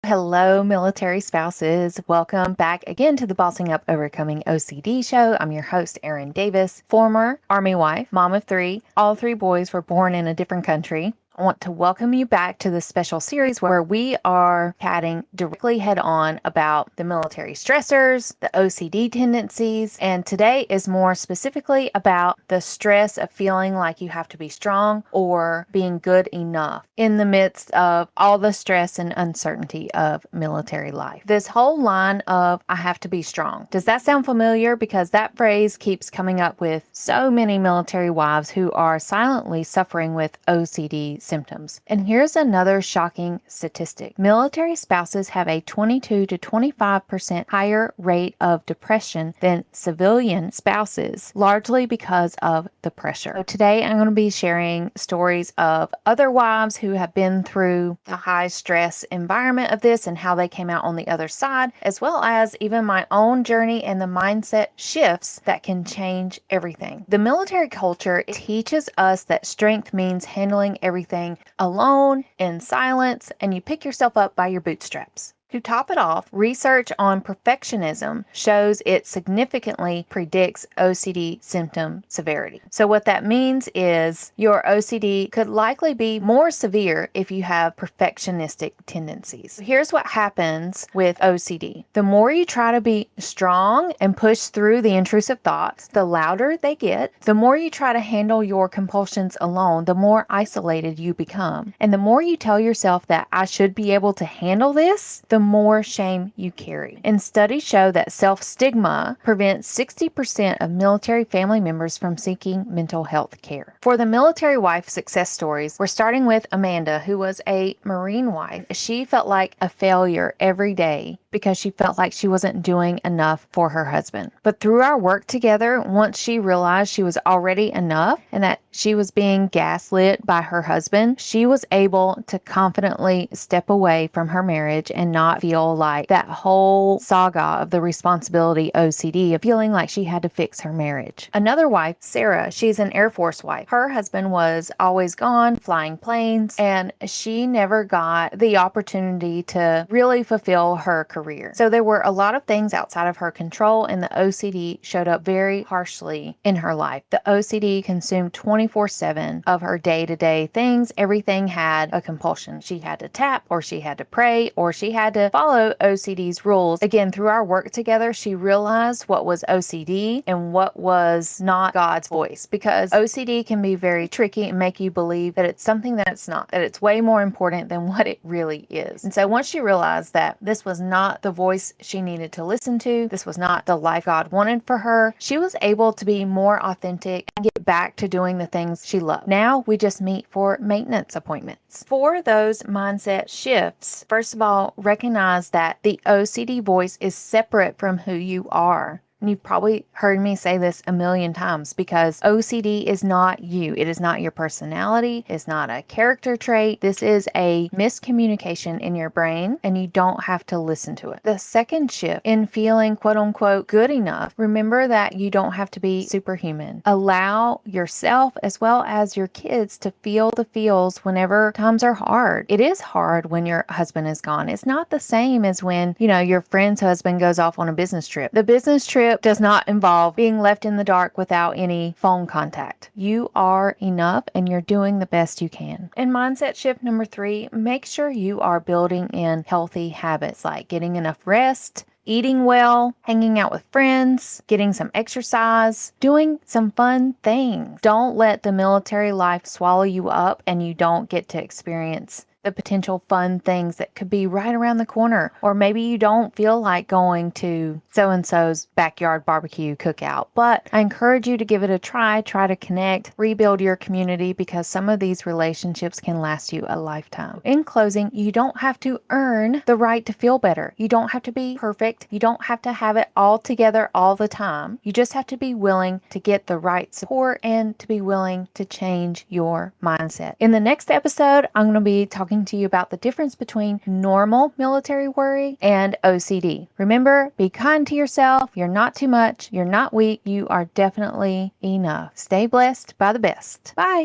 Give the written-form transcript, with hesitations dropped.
Hello, military spouses. Welcome back again to the Bossing Up Overcoming OCD show. I'm your host, Erin Davis, former Army wife, mom of three. All three boys were born in a different country. I want to welcome you back to this special series where we are chatting directly head on about the military stressors, the OCD tendencies, and today is more specifically about the stress of feeling like you have to be strong or being good enough in the midst of all the stress and uncertainty of military life. This whole line of I have to be strong. Does that sound familiar? Because that phrase keeps coming up with so many military wives who are silently suffering with OCD symptoms. And here's another shocking statistic. Military spouses have a 22 to 25% higher rate of depression than civilian spouses, largely because of the pressure. So today I'm going to be sharing stories of other wives who have been through the high stress environment of this and how they came out on the other side, as well as even my own journey and the mindset shifts that can change everything. The military culture teaches us that strength means handling everything alone, in silence, and you pick yourself up by your bootstraps. To top it off, research on perfectionism shows it significantly predicts OCD symptom severity. So what that means is your OCD could likely be more severe if you have perfectionistic tendencies. Here's what happens with OCD. The more you try to be strong and push through the intrusive thoughts, the louder they get. The more you try to handle your compulsions alone, the more isolated you become. And the more you tell yourself that I should be able to handle this, the more shame you carry. And studies show that self-stigma prevents 60% of military family members from seeking mental health care. For the military wife success stories, we're starting with Amanda, who was a Marine wife. She felt like a failure every day because she felt like she wasn't doing enough for her husband. But through our work together, once she realized she was already enough and that she was being gaslit by her husband, she was able to confidently step away from her marriage and not feel like that whole saga of the responsibility OCD of feeling like she had to fix her marriage. Another wife, Sarah, she's an Air Force wife. Her husband was always gone flying planes, and she never got the opportunity to really fulfill her career. So there were a lot of things outside of her control, and the OCD showed up very harshly in her life. The OCD consumed 24/7 of her day-to-day things. Everything had a compulsion. She had to tap, or she had to pray, or she had to follow OCD's rules. Again, through our work together, she realized what was OCD and what was not God's voice, because OCD can be very tricky and make you believe that it's something that it's not, that it's way more important than what it really is. And so once she realized that this was not the voice she needed to listen to, this was not the life God wanted for her, she was able to be more authentic and get back to doing the things she loved. Now we just meet for maintenance appointments. For those mindset shifts, first of all, recognize that the OCD voice is separate from who you are. And you've probably heard me say this a million times, because OCD is not you. It is not your personality. It's not a character trait. This is a miscommunication in your brain, and you don't have to listen to it. The second shift in feeling quote unquote good enough, remember that you don't have to be superhuman. Allow yourself as well as your kids to feel the feels whenever times are hard. It is hard when your husband is gone. It's not the same as when, your friend's husband goes off on a business trip. The business trip does not involve being left in the dark without any phone contact. You are enough and you're doing the best you can. And mindset shift number 3, make sure you are building in healthy habits like getting enough rest, eating well, hanging out with friends, getting some exercise, doing some fun things. Don't let the military life swallow you up and you don't get to experience the potential fun things that could be right around the corner. Or maybe you don't feel like going to so-and-so's backyard barbecue cookout, but I encourage you to give it a try to connect, rebuild your community, because some of these relationships can last you a lifetime. In closing, you don't have to earn the right to feel better. You don't have to be perfect. You don't have to have it all together all the time. You just have to be willing to get the right support and to be willing to change your mindset. In the next episode, I'm going to be talking to you about the difference between normal military worry and OCD. Remember, be kind to yourself. You're not too much. You're not weak. You are definitely enough. Stay blessed by the best. Bye.